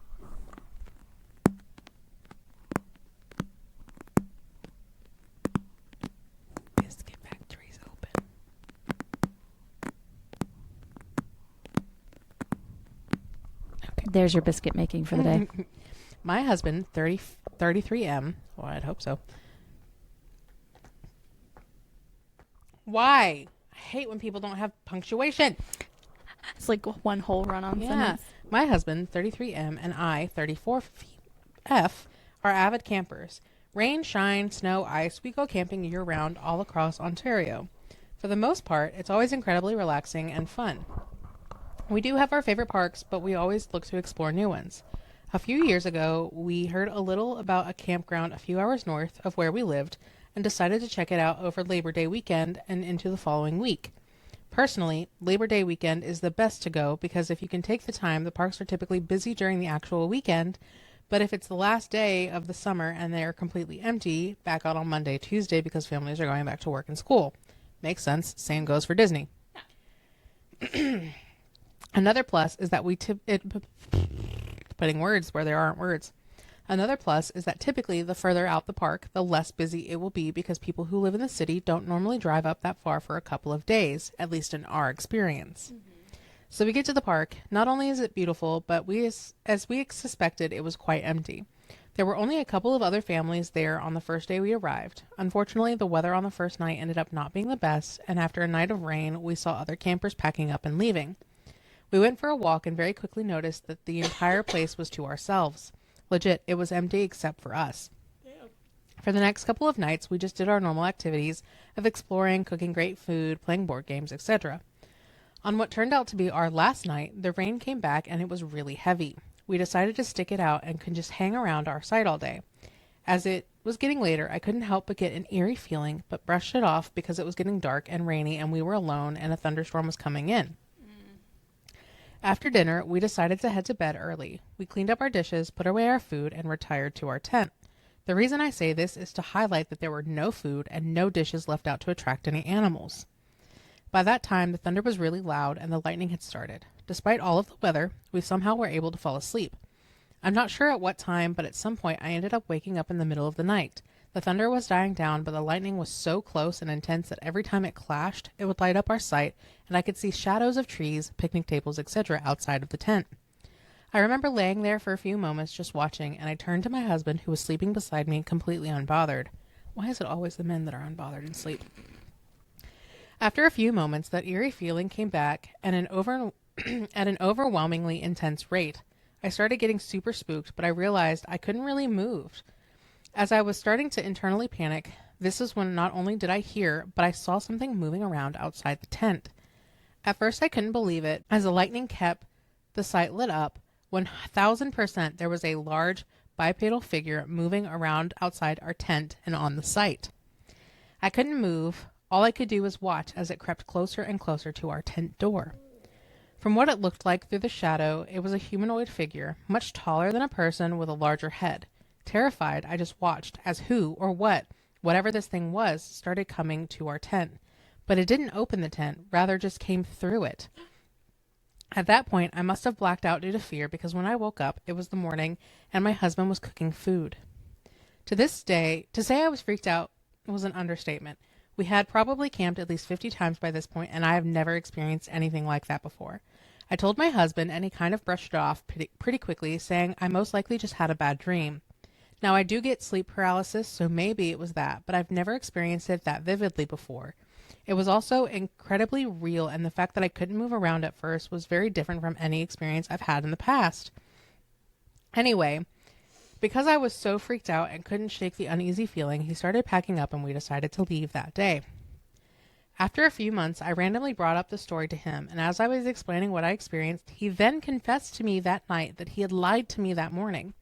Biscuit factory's open. Okay. There's your biscuit making for the day. My husband, 33M, well, I'd hope so. Why? I hate when people don't have punctuation. It's like one whole run-on sentence. My husband, 33M, and I, 34F, are avid campers. Rain, shine, snow, ice, we go camping year-round all across Ontario. For the most part, it's always incredibly relaxing and fun. We do have our favorite parks, but we always look to explore new ones. A few years ago, we heard a little about a campground a few hours north of where we lived and decided to check it out over Labor Day weekend and into the following week. Personally, Labor Day weekend is the best to go because if you can take the time, the parks are typically busy during the actual weekend, but if it's the last day of the summer and they are completely empty, back out on Monday, Tuesday because families are going back to work and school. Makes sense. Same goes for Disney. Yeah. Another plus is that putting words where there aren't words. Another plus is that typically the further out the park, the less busy it will be because people who live in the city don't normally drive up that far for a couple of days, at least in our experience. Mm-hmm. So we get to the park. Not only is it beautiful, but as we suspected, it was quite empty. There were only a couple of other families there on the first day we arrived. Unfortunately, the weather on the first night ended up not being the best, and after a night of rain, we saw other campers packing up and leaving. We went for a walk and very quickly noticed that the entire place was to ourselves. Legit, it was empty except for us. Damn. For the next couple of nights, we just did our normal activities of exploring, cooking great food, playing board games, etc. On what turned out to be our last night, the rain came back and it was really heavy. We decided to stick it out and could just hang around our site all day. As it was getting later, I couldn't help but get an eerie feeling, but brushed it off because it was getting dark and rainy and we were alone and a thunderstorm was coming in. After dinner, we decided to head to bed early. We cleaned up our dishes, put away our food, and retired to our tent. The reason I say this is to highlight that there were no food and no dishes left out to attract any animals. By that time, the thunder was really loud and the lightning had started. Despite all of the weather, we somehow were able to fall asleep. I'm not sure at what time, but at some point I ended up waking up in the middle of the night. The thunder was dying down, but the lightning was so close and intense that every time it clashed, it would light up our sight, and I could see shadows of trees, picnic tables, etc. outside of the tent. I remember laying there for a few moments just watching, and I turned to my husband, who was sleeping beside me, completely unbothered. Why is it always the men that are unbothered in sleep? After a few moments, that eerie feeling came back at an overwhelmingly intense rate. I started getting super spooked, but I realized I couldn't really move. As I was starting to internally panic, this is when not only did I hear, but I saw something moving around outside the tent. At first I couldn't believe it, as the lightning kept the sight lit up. 1000% there was a large bipedal figure moving around outside our tent and on the site. I couldn't move. All I could do was watch as it crept closer and closer to our tent door. From what it looked like through the shadow, it was a humanoid figure, much taller than a person with a larger head. Terrified, I just watched as who or whatever this thing was, started coming to our tent. But it didn't open the tent, rather just came through it. At that point, I must have blacked out due to fear, because when I woke up, it was the morning and my husband was cooking food. To this day, to say I was freaked out was an understatement. We had probably camped at least 50 times by this point, and I have never experienced anything like that before. I told my husband, and he kind of brushed it off pretty quickly, saying I most likely just had a bad dream. Now, I do get sleep paralysis, so maybe it was that, but I've never experienced it that vividly before. It was also incredibly real, and the fact that I couldn't move around at first was very different from any experience I've had in the past. Anyway, because I was so freaked out and couldn't shake the uneasy feeling, he started packing up and we decided to leave that day. After a few months, I randomly brought up the story to him, and as I was explaining what I experienced, he then confessed to me that night that he had lied to me that morning.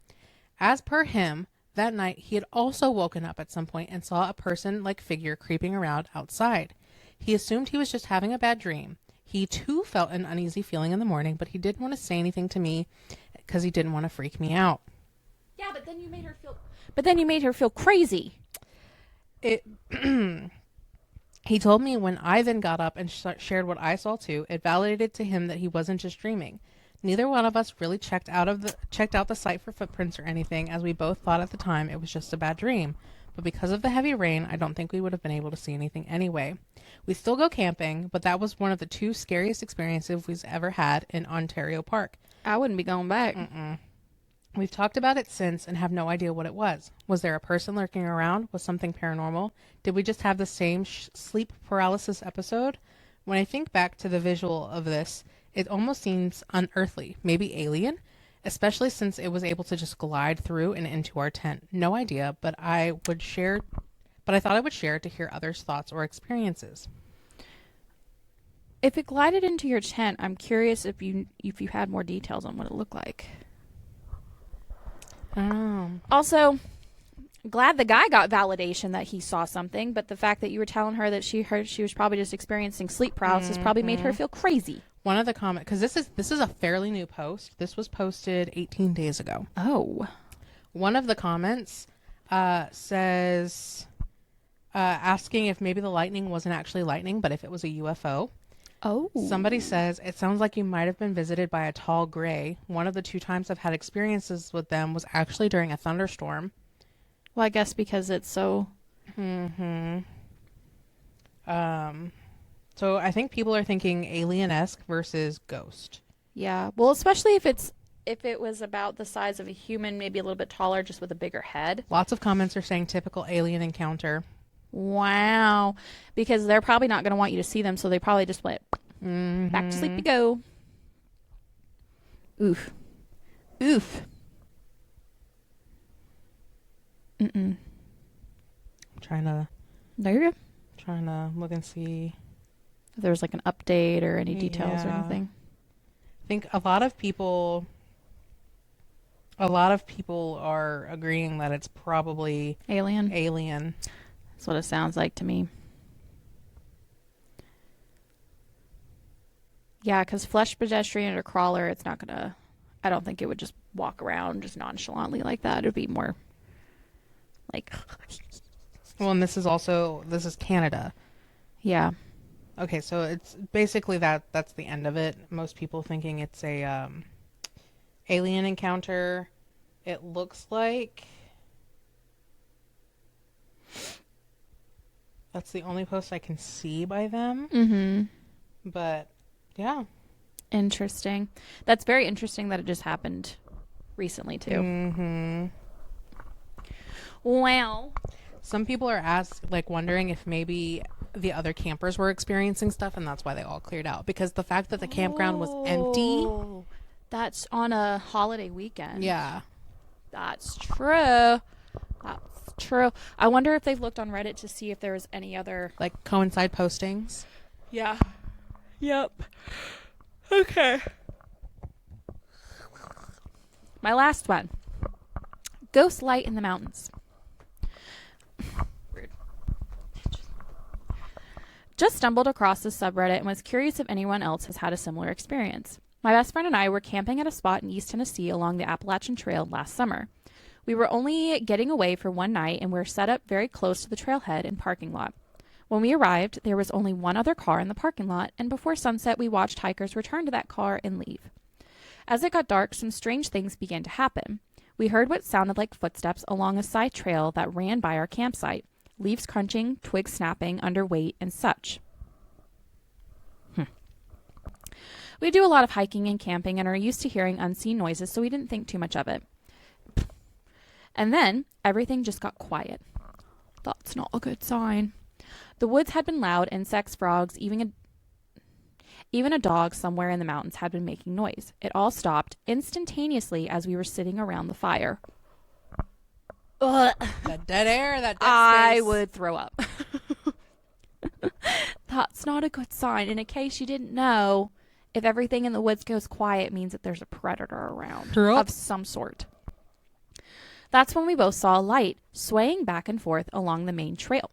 As per him, that night he had also woken up at some point and saw a person-like figure creeping around outside. He assumed he was just having a bad dream. He too felt an uneasy feeling in the morning, but he didn't want to say anything to me because he didn't want to freak me out. Yeah, but then you made her feel. But then you made her feel crazy. He told me when I then got up and shared what I saw too, it validated to him that he wasn't just dreaming. Neither one of us really checked out the site for footprints or anything, as we both thought at the time it was just a bad dream. But because of the heavy rain, I don't think we would have been able to see anything anyway. We still go camping, but that was one of the 2 scariest experiences we've ever had in Ontario Park. I wouldn't be going back. We've talked about it since and have no idea what it was. Was there a person lurking around? Was something paranormal? Did we just have the same sleep paralysis episode? When I think back to the visual of this, it almost seems unearthly, maybe alien, especially since it was able to just glide through and into our tent. No idea, but I thought I would share it to hear others' thoughts or experiences. If it glided into your tent, I'm curious if you had more details on what it looked like. Also, glad the guy got validation that he saw something, but the fact that you were telling her that she was probably just experiencing sleep paralysis probably made her feel crazy. One of the comments, because this is a fairly new post. This was posted 18 days ago. Oh. One of the comments says, asking if maybe the lightning wasn't actually lightning, but if it was a UFO. Oh. Somebody says, it sounds like you might have been visited by a tall gray. One of the 2 times I've had experiences with them was actually during a thunderstorm. Well, I guess because it's so... So I think people are thinking alien-esque versus ghost. Yeah. Well, especially if it was about the size of a human, maybe a little bit taller, just with a bigger head. Lots of comments are saying typical alien encounter. Wow. Because they're probably not going to want you to see them, so they probably just went, back to sleep you go. Oof. Oof. I'm trying to look and see if there was like an update or any details or anything. I think a lot of people are agreeing that it's probably alien. That's what it sounds like to me. Yeah, because flesh pedestrian or crawler, it's not gonna... I don't think it would just walk around just nonchalantly like that. It would be more like... Well, and this is Canada. Yeah. Okay, so it's basically that's the end of it. Most people thinking it's a alien encounter. It looks like... That's the only post I can see by them. Mm-hmm. But yeah. Interesting. That's very interesting that it just happened recently too. Mm-hmm. Well, some people are wondering if maybe the other campers were experiencing stuff and that's why they all cleared out, because the fact that the campground was empty. That's on a holiday weekend. Yeah. That's true. That's true. I wonder if they've looked on Reddit to see if there was any other like coincide postings. Yeah. Yep. Okay. My last one. Ghost light in the mountains. Rude. Just stumbled across this subreddit and was curious if anyone else has had a similar experience. My best friend and I were camping at a spot in East Tennessee along the Appalachian Trail last summer. We were only getting away for one night and were set up very close to the trailhead and parking lot. When we arrived, there was only one other car in the parking lot, and before sunset, we watched hikers return to that car and leave. As it got dark, some strange things began to happen. We heard what sounded like footsteps along a side trail that ran by our campsite, leaves crunching, twigs snapping under weight, and such. We do a lot of hiking and camping and are used to hearing unseen noises, so we didn't think too much of it. And then, everything just got quiet. That's not a good sign. The woods had been loud, insects, frogs, even a dog somewhere in the mountains had been making noise. It all stopped instantaneously as we were sitting around the fire. Ugh. That dead air, that dead I space. would throw up. That's not a good sign. And in case you didn't know, if everything in the woods goes quiet, it means that there's a predator around of some sort. That's when we both saw a light swaying back and forth along the main trail.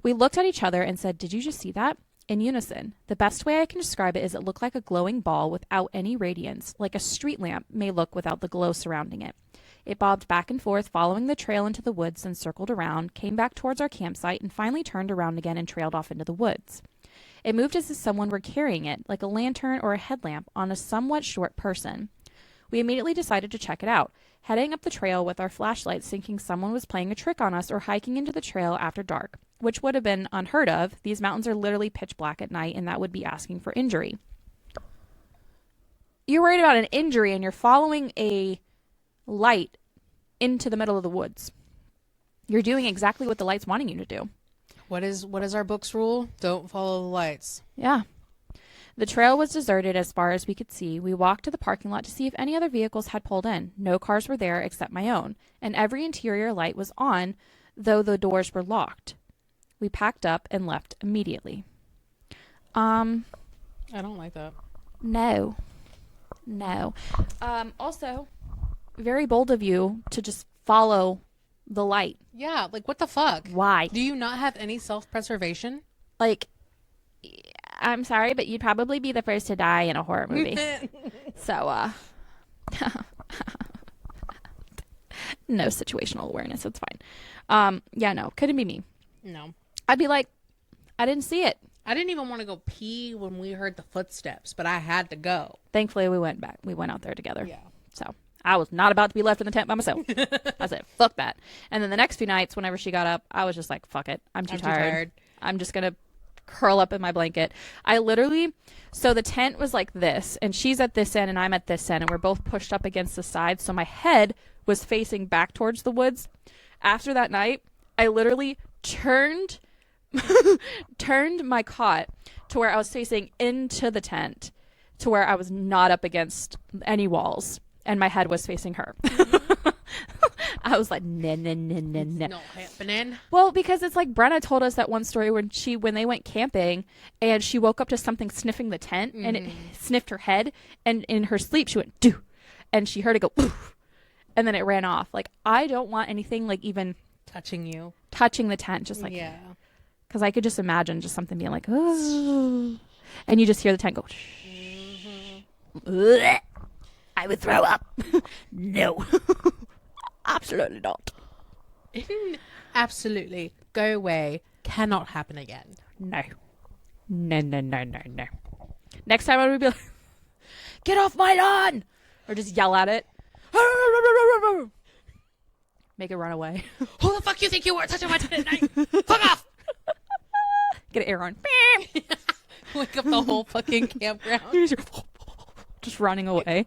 We looked at each other and said, "Did you just see that?" In unison. The best way I can describe it is it looked like a glowing ball without any radiance, like a street lamp may look without the glow surrounding it. It bobbed back and forth, following the trail into the woods, and circled around, came back towards our campsite, and finally turned around again and trailed off into the woods. It moved as if someone were carrying it, like a lantern or a headlamp, on a somewhat short person. We immediately decided to check it out, heading up the trail with our flashlights, thinking someone was playing a trick on us or hiking into the trail after dark, which would have been unheard of. These mountains are literally pitch black at night, and that would be asking for injury. You're worried about an injury, and you're following a light into the middle of the woods. You're doing exactly what the light's wanting you to do. What is our book's rule? Don't follow the lights. Yeah. The trail was deserted as far as we could see. We walked to the parking lot to see if any other vehicles had pulled in. No cars were there except my own, and every interior light was on, though the doors were locked. We packed up and left immediately. I don't like that. No. Also, very bold of you to just follow the light. Yeah, like what the fuck? Why? Do you not have any self-preservation? Like, I'm sorry, but you'd probably be the first to die in a horror movie. So, no situational awareness. It's fine. Yeah, no, couldn't be me. No. I'd be like, I didn't see it. I didn't even want to go pee when we heard the footsteps, but I had to go. Thankfully, we went back. We went out there together. Yeah. So I was not about to be left in the tent by myself. I said, fuck that. And then the next few nights, whenever she got up, I was just like, fuck it. I'm too tired. I'm just going to curl up in my blanket. So the tent was like this, and she's at this end and I'm at this end, and we're both pushed up against the side. So my head was facing back towards the woods. After that night, I literally turned my cot to where I was facing into the tent, to where I was not up against any walls, and my head was facing her. I was like, no. Not happening. Well, because it's like Brenna told us that one story when they went camping and she woke up to something sniffing the tent, and it sniffed her head, and in her sleep she went, doo, and she heard it go, oof, and then it ran off. Like, I don't want anything like even touching the tent, just like, yeah. Because I could just imagine just something being like, oh, and you just hear the tent go, I would throw up. No. Absolutely not. Absolutely. Go away. Cannot happen again. No. Next time I would be like, get off my lawn! Or just yell at it. Make it run away. Who the fuck you think you are touching my tent at night? Fuck off! Get an air horn. Wake up the whole fucking campground. Just running away.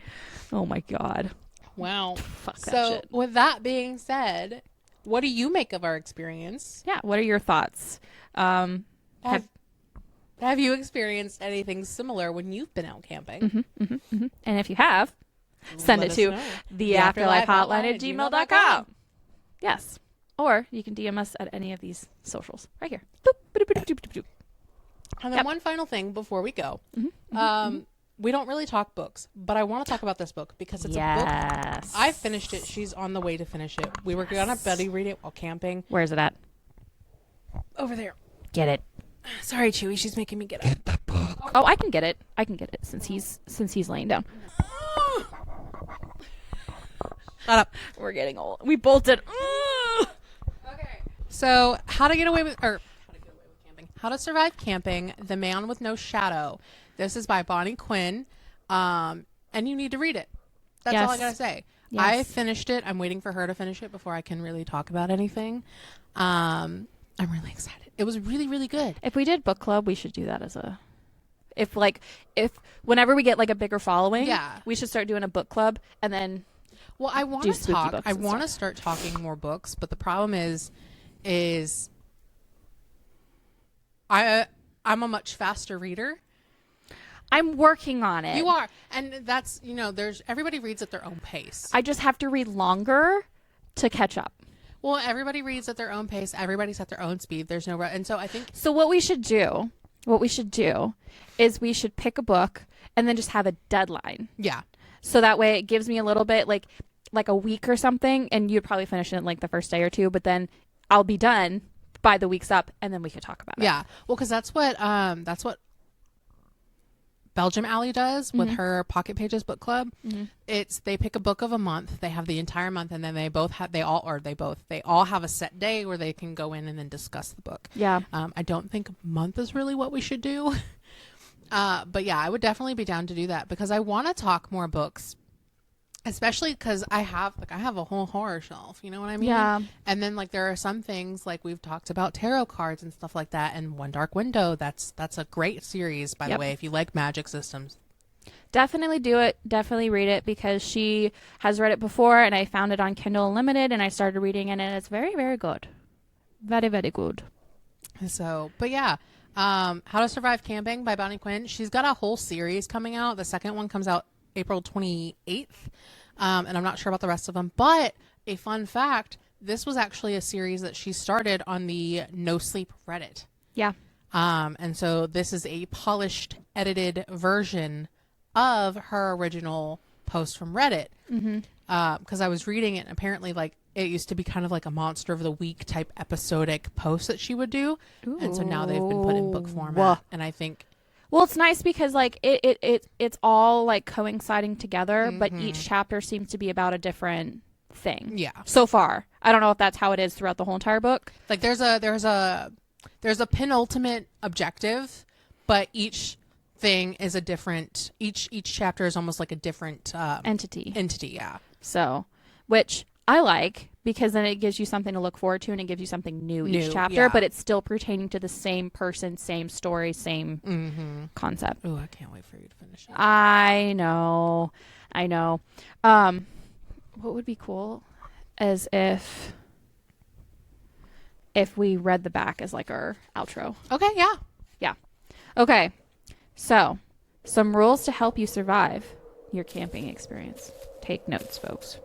Oh my God. Wow. Fuck that So shit. with that being said, what do you make of our experience? Yeah. What are your thoughts? Have you experienced anything similar when you've been out camping? And if you have, send Let it us to know. the Afterlife Hotline at gmail.com. Yes. Or you can DM us at any of these socials right here. Boop, boop, boop, boop, boop, boop. And then one final thing before we go. We don't really talk books, but I want to talk about this book because it's a book. I finished it. She's on the way to finish it. We were going to buddy read it while camping. Where's it at? Over there. Get it. Sorry, Chewy. She's making me get up. Oh, I can get it. I can get it since he's laying down. Shut up. We're getting old. We bolted. Okay. So, How to Survive Camping, The Man with No Shadow. This is by Bonnie Quinn. And you need to read it. That's all I got to say. Yes. I finished it. I'm waiting for her to finish it before I can really talk about anything. I'm really excited. It was really, really good. If we did book club, we should do that as a... If whenever we get like a bigger following, we should start doing a book club and then... Well, I want to talk. I want to start talking more books, but the problem is I'm a much faster reader. I'm working on it. You are, and that's everybody reads at their own pace. I just have to read longer to catch up. Well, everybody reads at their own pace. Everybody's at their own speed. There's no and so I think what we should do is we should pick a book and then just have a deadline. Yeah. So that way it gives me a little bit like a week or something, and you'd probably finish it in like the first day or two, but then I'll be done by the week's up, and then we could talk about it. Yeah. Well, because that's what Belgium Alley does with her Pocket Pages book club. They pick a book of a month. They have the entire month, and then they all have a set day where they can go in and then discuss the book. Yeah. I don't think a month is really what we should do. But yeah, I would definitely be down to do that because I want to talk more books, especially because I have a whole horror shelf. You know what I mean? Yeah. And then there are some things we've talked about tarot cards and stuff like that. And One Dark Window, that's a great series, by the way, if you like magic systems. Definitely do it. Definitely read it because she has read it before, and I found it on Kindle Unlimited, and I started reading it, and it's very, very good. Very, very good. So, but yeah. How to Survive Camping by Bonnie Quinn. She's got a whole series coming out. The second one comes out April 28th. And I'm not sure about the rest of them. But a fun fact, this was actually a series that she started on the No Sleep Reddit. Yeah. And so this is a polished, edited version of her original post from Reddit. Because I was reading it, and apparently it used to be kind of like a Monster of the Week type episodic post that she would do. Ooh. And so now they've been put in book format. And I think... Well, it's nice because it's all coinciding together, but each chapter seems to be about a different thing. Yeah. So far. I don't know if that's how it is throughout the whole entire book. There's a penultimate objective, but each thing is a different... Each chapter is almost like a different... Entity, yeah. So, which... I like because then it gives you something to look forward to and it gives you something new each chapter, but it's still pertaining to the same person, same story, same concept. Oh, I can't wait for you to finish it. I know. What would be cool is if we read the back as our outro. Okay, yeah. Yeah. Okay. So, some rules to help you survive your camping experience. Take notes, folks.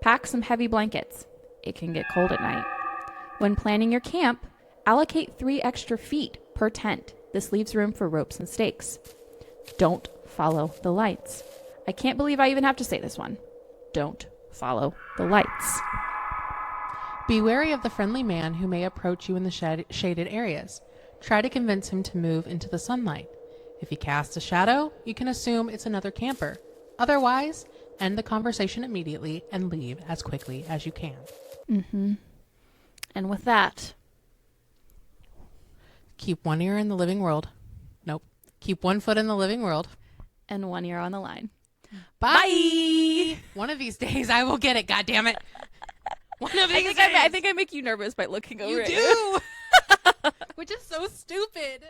Pack some heavy blankets. It can get cold at night. When planning your camp, allocate 3 extra feet per tent. This leaves room for ropes and stakes. Don't follow the lights. I can't believe I even have to say this one. Don't follow the lights. Be wary of the friendly man who may approach you in the shaded areas. Try to convince him to move into the sunlight. If he casts a shadow, you can assume it's another camper. Otherwise, end the conversation immediately and leave as quickly as you can. And with that, keep one ear in the living world. Nope. Keep one foot in the living world. And 1 ear on the line. Bye. One of these days I will get it, goddammit. One of these I days. think I make you nervous by looking over You at do. Which is so stupid.